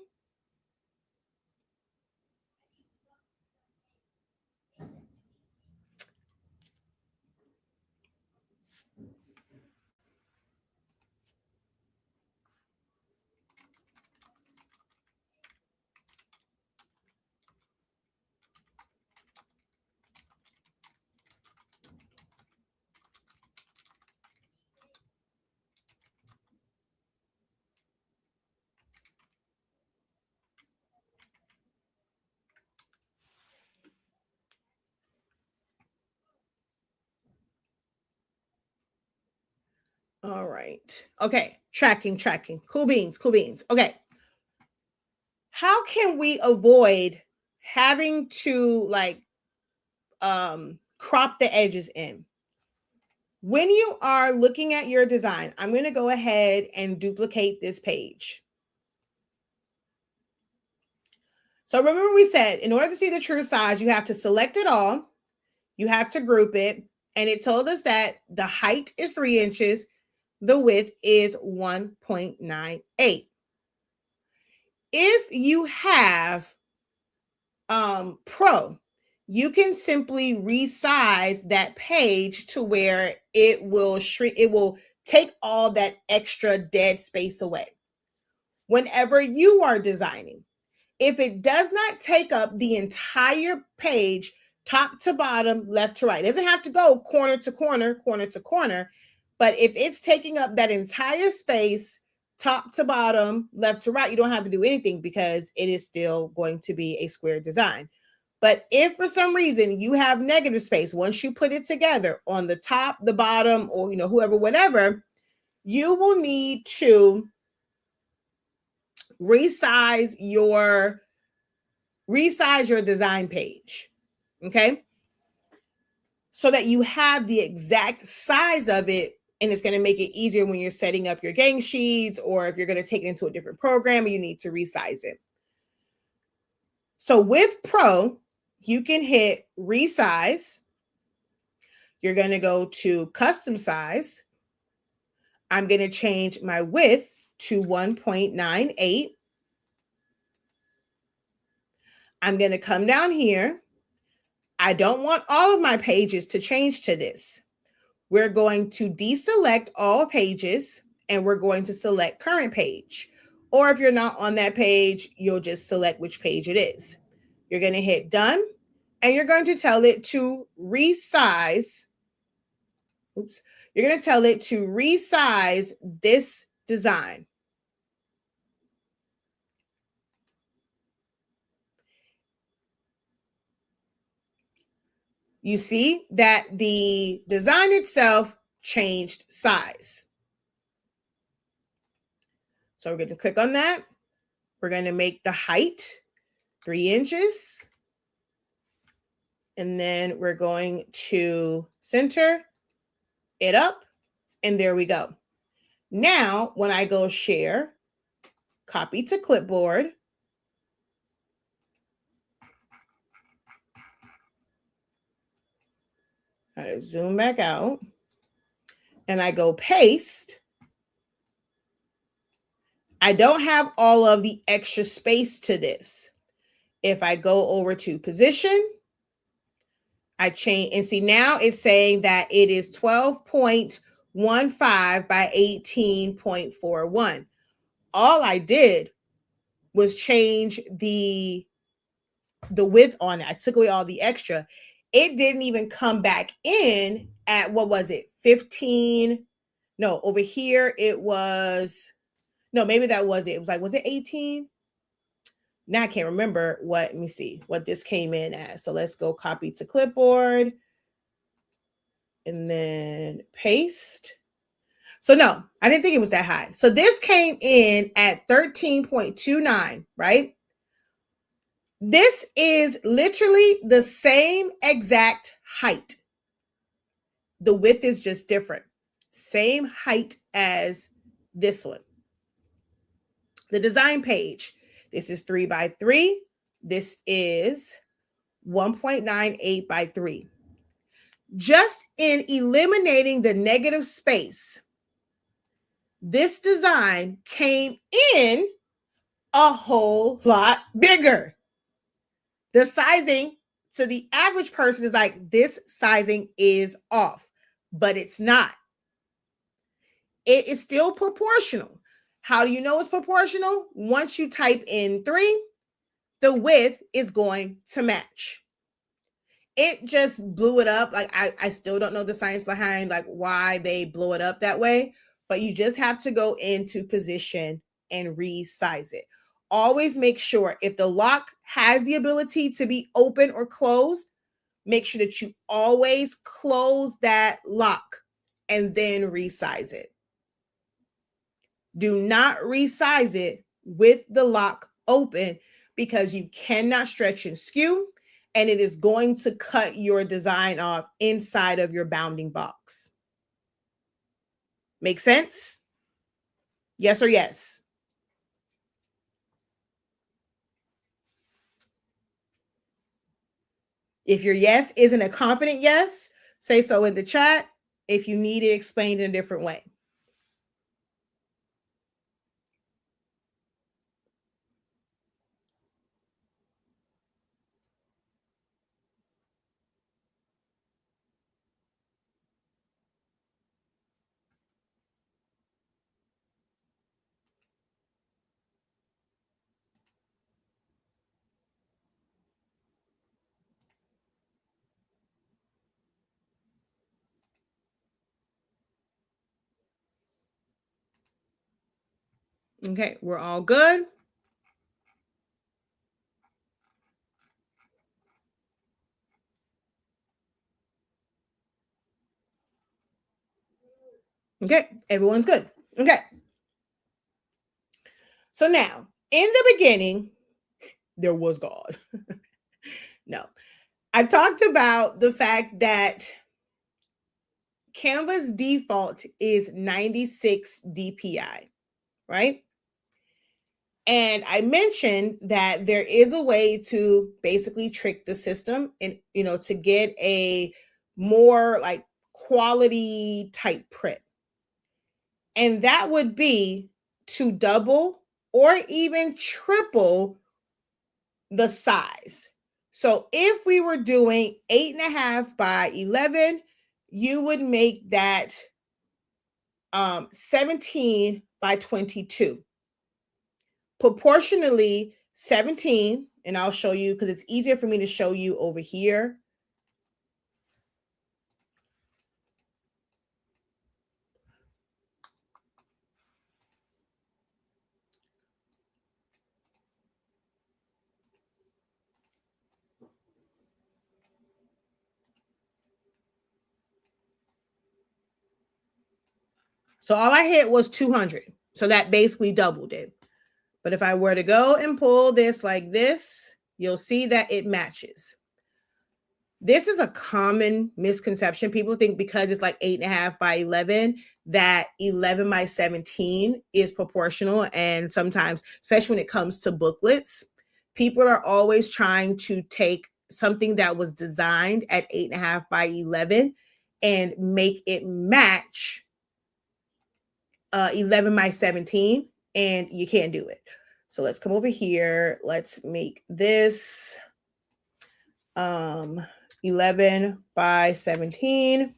All right. Okay, tracking. Cool beans. Okay. How can we avoid having to crop the edges in? When you are looking at your design, I'm going to go ahead and duplicate this page. So remember we said, in order to see the true size, you have to select it all. You have to group it. And it told us that the height is 3 inches. The width is 1.98. If you have Pro, you can simply resize that page to where it will shrink. It will take all that extra dead space away. Whenever you are designing, if it does not take up the entire page, top to bottom, left to right, it doesn't have to go corner to corner, but if it's taking up that entire space, top to bottom, left to right, you don't have to do anything because it is still going to be a square design. But if for some reason you have negative space, once you put it together on the top, the bottom, or whoever, whatever, you will need to resize your design page. Okay? So that you have the exact size of it, and it's going to make it easier when you're setting up your gang sheets, or if you're going to take it into a different program and you need to resize it. So with Pro, you can hit resize. You're going to go to custom size. I'm going to change my width to 1.98. I'm going to come down here. I don't want all of my pages to change to this. We're going to deselect all pages and we're going to select current page. Or if you're not on that page, you'll just select which page it is. You're going to hit done and you're going to tell it to resize. You're going to tell it to resize this design. you see that the design itself changed size. So we're going to click on that. We're going to make the height 3 inches. And then we're going to center it up. And there we go. Now, when I go share, copy to clipboard, I zoom back out, and I go paste, I don't have all of the extra space to this. If I go over to position, I change, and see now it's saying that it is 12.15 by 18.41. All I did was change the width on it. I took away all the extra. It didn't even come back in at, what was it, 15? No, over here it was, no, maybe that was it. It was like, was it 18? Now I can't remember what, let me see what this came in as. So let's go copy to clipboard and then paste. So no, I didn't think it was that high. So this came in at 13.29, right? This is literally the same exact height. The width is just different. Same height as this one. The design page. This is 3 by 3. This is 1.98 by 3. Just in eliminating the negative space, this design came in a whole lot bigger. The sizing, so the average person is like, this sizing is off, but it's not. It is still proportional. How do you know it's proportional? Once you type in 3, the width is going to match. It just blew it up. Like I still don't know the science behind like why they blow it up that way, but you just have to go into position and resize it. Always make sure if the lock has the ability to be open or closed, make sure that you always close that lock and then resize it. Do not resize it with the lock open because you cannot stretch and skew, and it is going to cut your design off inside of your bounding box. Make sense? Yes or yes? If your yes isn't a confident yes, say so in the chat. If you need it explained in a different way. Okay, we're all good. Okay, everyone's good. Okay. So now, in the beginning, there was God. No, I talked about the fact that Canva's default is 96 DPI, right? And I mentioned that there is a way to basically trick the system and, to get a more like quality type print. And that would be to double or even triple the size. So if we were doing 8.5 by 11, you would make that 17 by 22. Proportionally 17, and I'll show you because it's easier for me to show you over here. So all I hit was 200. So that basically doubled it. But if I were to go and pull this like this, you'll see that it matches. This is a common misconception. People think because it's like 8.5 by 11, that 11 by 17 is proportional. And sometimes, especially when it comes to booklets, people are always trying to take something that was designed at 8.5 by 11 and make it match 11 by 17, and you can't do it. So let's come over here. Let's make this 11 by 17.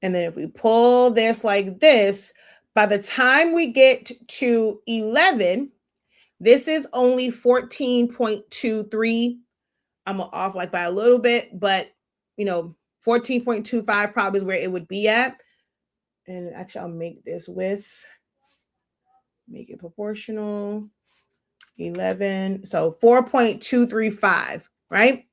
And then if we pull this like this, by the time we get to 11, this is only 14.23. I'm off like by a little bit, but 14.25 probably is where it would be at. And actually, I'll make this width, make it proportional. 11, so 4.235, right?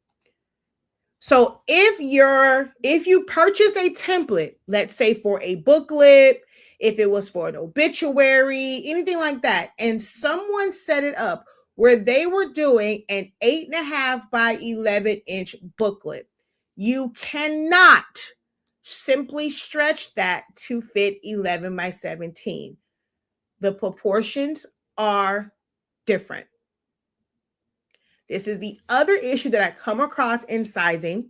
So if you purchase a template, let's say for a booklet, if it was for an obituary, anything like that, and someone set it up where they were doing an 8.5 by 11-inch booklet, you cannot simply stretch that to fit 11 by 17. The proportions are different. This is the other issue that I come across in sizing,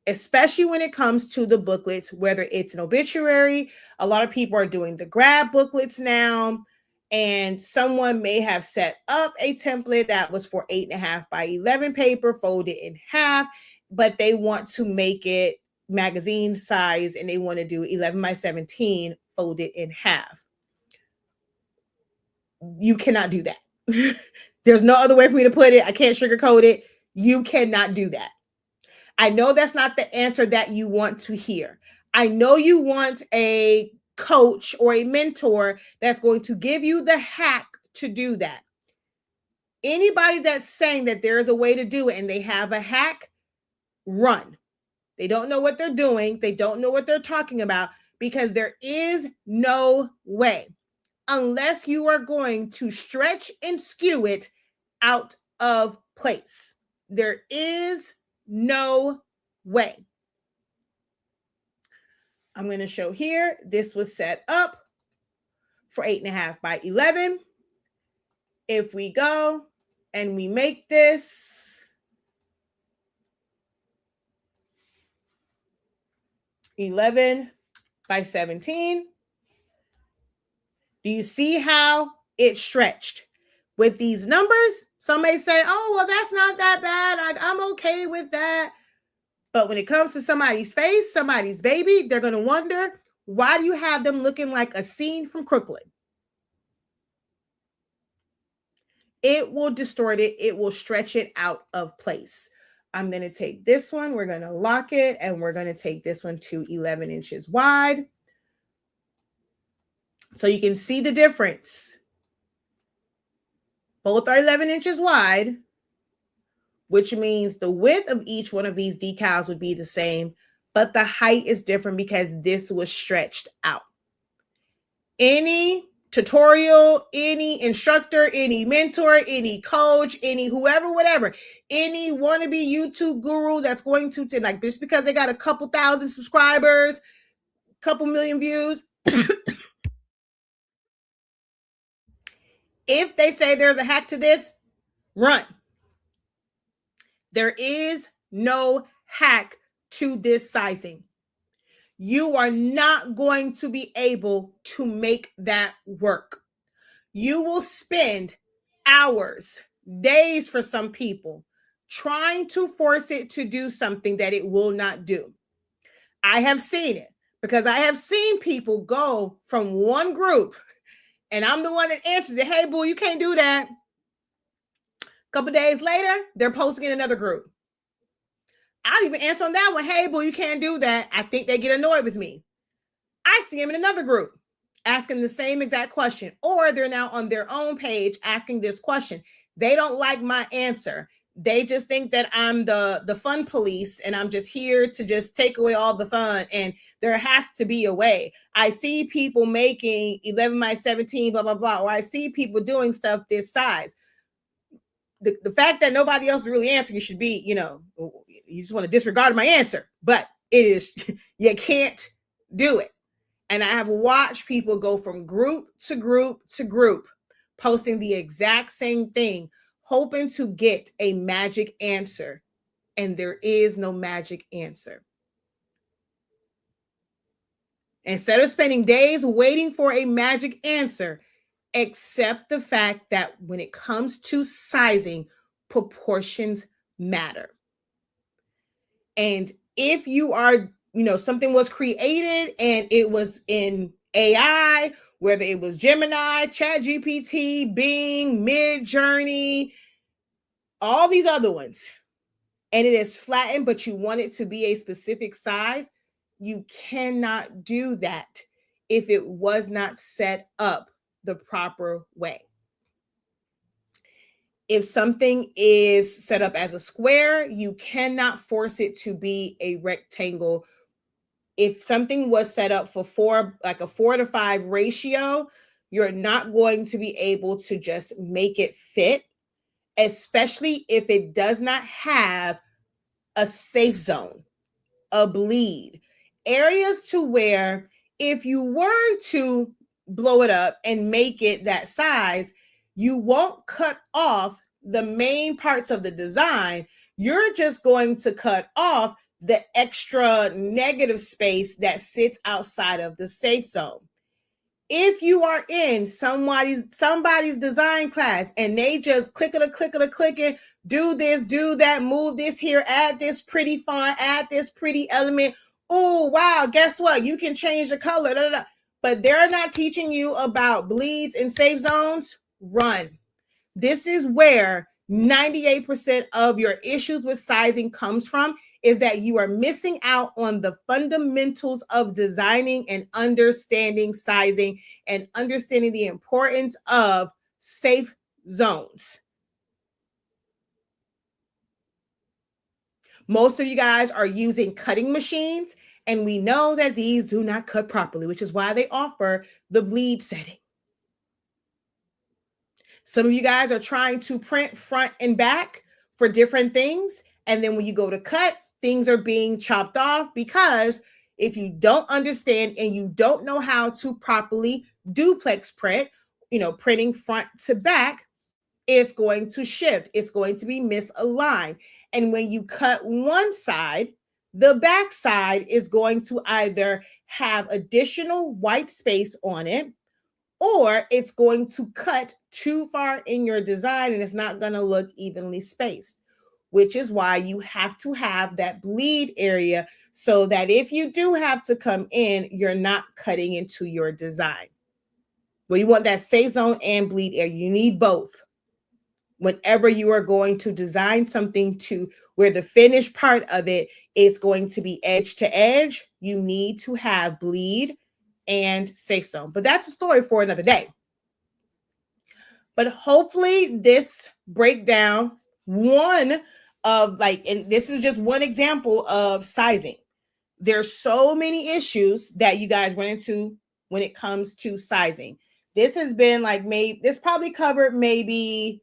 especially when it comes to the booklets, whether it's an obituary. A lot of people are doing the grab booklets now, and someone may have set up a template that was for 8.5 by 11 paper, folded in half, but they want to make it magazine size and they want to do 11 by 17 folded in half. You cannot do that. There's no other way for me to put it. I can't sugarcoat it. You cannot do that. I know that's not the answer that you want to hear. I know you want a coach or a mentor that's going to give you the hack to do that. Anybody that's saying that there is a way to do it and they have a hack, run. They don't know what they're doing. They don't know what they're talking about, because there is no way, unless you are going to stretch and skew it out of place. There is no way. I'm going to show here. This was set up for 8.5 by 11. If we go and we make this 11 by 17, do you see how it stretched? With these numbers, some may say, oh, well, that's not that bad. I'm okay with that. But when it comes to somebody's face, somebody's baby, they're going to wonder, why do you have them looking like a scene from Crooklyn? It will distort it. It will stretch it out of place. I'm going to take this one. We're going to lock it, and we're going to take this one to 11 inches wide. So you can see the difference. Both are 11 inches wide, which means the width of each one of these decals would be the same, but the height is different because this was stretched out. Any tutorial, any instructor, any mentor, any coach, any whoever, whatever, any wannabe YouTube guru that's going to like, just because they got a couple thousand subscribers, couple million views, if they say there's a hack to this, run. There is no hack to this sizing. You are not going to be able to make that work. You will spend hours, days for some people, trying to force it to do something that it will not do. I have seen it, because I have seen people go from one group, and I'm the one that answers it. Hey, boo, you can't do that. A couple days later, they're posting in another group. I'll even answer on that one. Hey, boo, you can't do that. I think they get annoyed with me. I see them in another group asking the same exact question, or they're now on their own page asking this question. They don't like my answer. They just think that I'm the fun police and I'm just here to just take away all the fun. And there has to be a way. I see people making 11 by 17, blah, blah, blah, or I see people doing stuff this size. The fact that nobody else is really answering you should be, you just want to disregard my answer. But it is, you can't do it. And I have watched people go from group to group to group, posting the exact same thing, hoping to get a magic answer. And there is no magic answer. Instead of spending days waiting for a magic answer, accept the fact that when it comes to sizing, proportions matter. And if you are, something was created and it was in AI, whether it was Gemini, ChatGPT, Bing, Midjourney, all these other ones, and it is flattened, but you want it to be a specific size, you cannot do that if it was not set up the proper way. If something is set up as a square, you cannot force it to be a rectangle. If something was set up for like a 4-to-5 ratio, you're not going to be able to just make it fit, especially if it does not have a safe zone, a bleed, areas to where if you were to blow it up and make it that size, you won't cut off the main parts of the design. You're just going to cut off the extra negative space that sits outside of the safe zone. If you are in somebody's design class and they just clicking, do this, do that, move this here, add this pretty font, add this pretty element. Oh, wow, guess what? You can change the color. Da, da, da. But they're not teaching you about bleeds and safe zones. Run. This is where 98% of your issues with sizing comes from, is that you are missing out on the fundamentals of designing and understanding sizing and understanding the importance of safe zones. Most of you guys are using cutting machines, and we know that these do not cut properly, which is why they offer the bleed setting. Some of you guys are trying to print front and back for different things. And then when you go to cut, things are being chopped off, because if you don't understand and you don't know how to properly duplex print, printing front to back, it's going to shift. It's going to be misaligned. And when you cut one side, the back side is going to either have additional white space on it, or it's going to cut too far in your design and it's not going to look evenly spaced, which is why you have to have that bleed area so that if you do have to come in, you're not cutting into your design. Well, you want that safe zone and bleed area. You need both. Whenever you are going to design something to where the finished part of it is going to be edge to edge, you need to have bleed and safe zone. But that's a story for another day. But hopefully this breakdown, and this is just one example of sizing. There's so many issues that you guys run into when it comes to sizing. This has been this probably covered maybe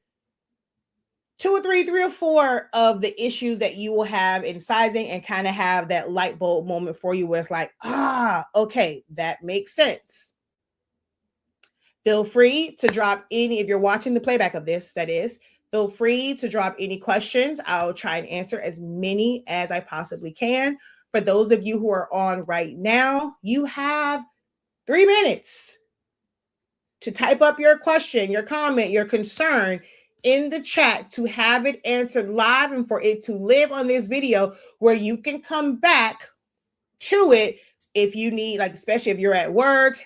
three or four of the issues that you will have in sizing, and kind of have that light bulb moment for you where it's like, okay, that makes sense. Feel free to drop any, if you're watching the playback of this, that is, feel free to drop any questions. I'll try and answer as many as I possibly can. For those of you who are on right now, you have 3 minutes to type up your question, your comment, your concern in the chat to have it answered live and for it to live on this video where you can come back to it if you need, especially if you're at work.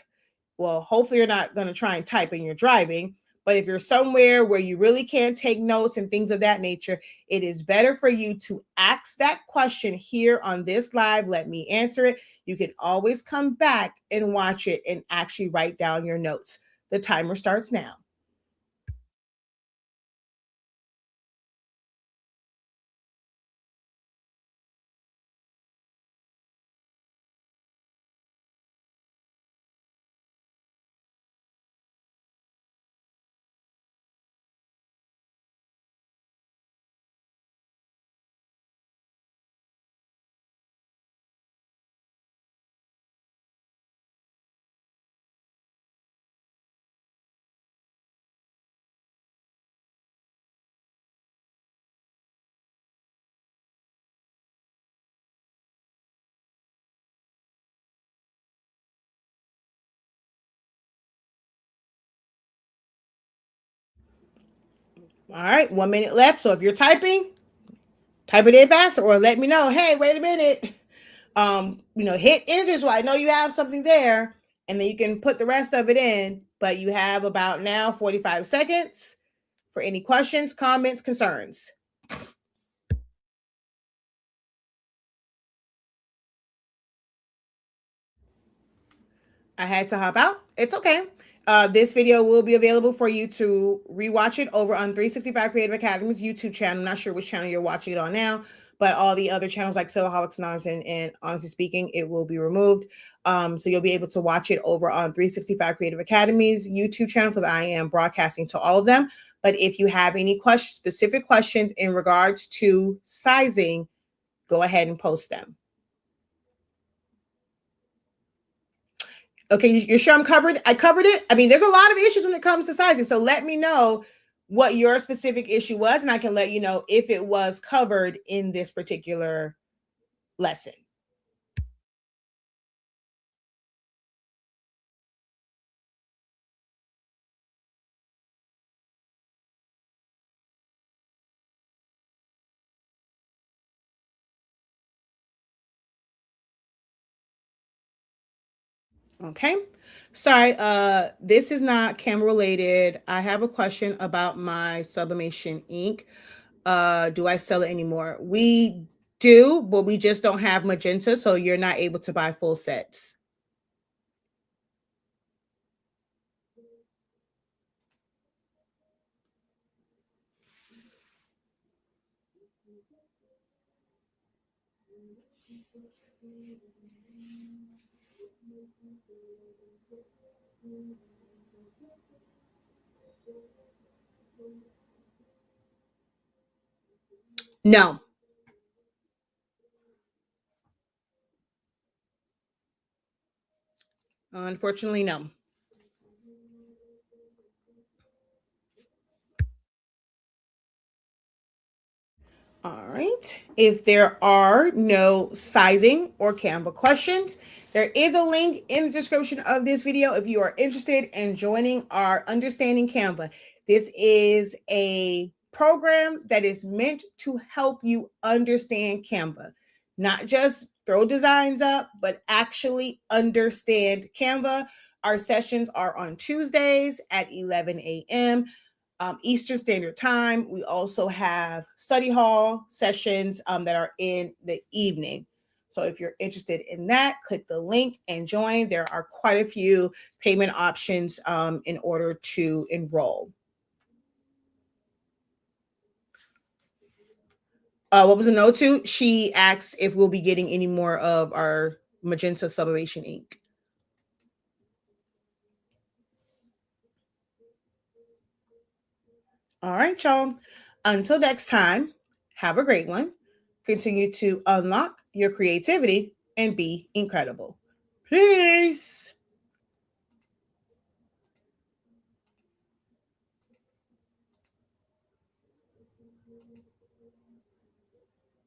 Well, hopefully you're not going to try and type and you're driving, but if you're somewhere where you really can't take notes and things of that nature, it is better for you to ask that question here on this live. Let me answer it. You can always come back and watch it and actually write down your notes. The timer starts now. All right, 1 minute left. So if you're typing, type it in faster or let me know, hey, wait a minute. Hit enter so I know you have something there, and then you can put the rest of it in. But you have about now 45 seconds for any questions, comments, concerns. I had to hop out. It's okay. This video will be available for you to rewatch it over on 365 Creative Academy's YouTube channel. I'm not sure which channel you're watching it on now, but all the other channels like Sillaholics Anonymous and Honestly Speaking, it will be removed. So you'll be able to watch it over on 365 Creative Academy's YouTube channel because I am broadcasting to all of them. But if you have any questions, specific questions in regards to sizing, go ahead and post them. Okay, you're sure I'm covered? I covered it. I mean, there's a lot of issues when it comes to sizing. So let me know what your specific issue was, and I can let you know if it was covered in this particular lesson. Okay. Sorry, this is not camera related. I have a question about my sublimation ink. Do I sell it anymore? We do, but we just don't have magenta, so you're not able to buy full sets. No, unfortunately, no. All right. If there are no sizing or Canva questions, there is a link in the description of this video if you are interested in joining our Understanding Canva. This is a program that is meant to help you understand Canva, not just throw designs up, but actually understand Canva. Our sessions are on Tuesdays at 11 a.m. Eastern Standard Time. We also have study hall sessions that are in the evening. So if you're interested in that, click the link and join. There are quite a few payment options in order to enroll. What was the note to? She asks if we'll be getting any more of our magenta sublimation ink. All right, y'all. Until next time, have a great one. Continue to unlock your creativity and be incredible. Peace.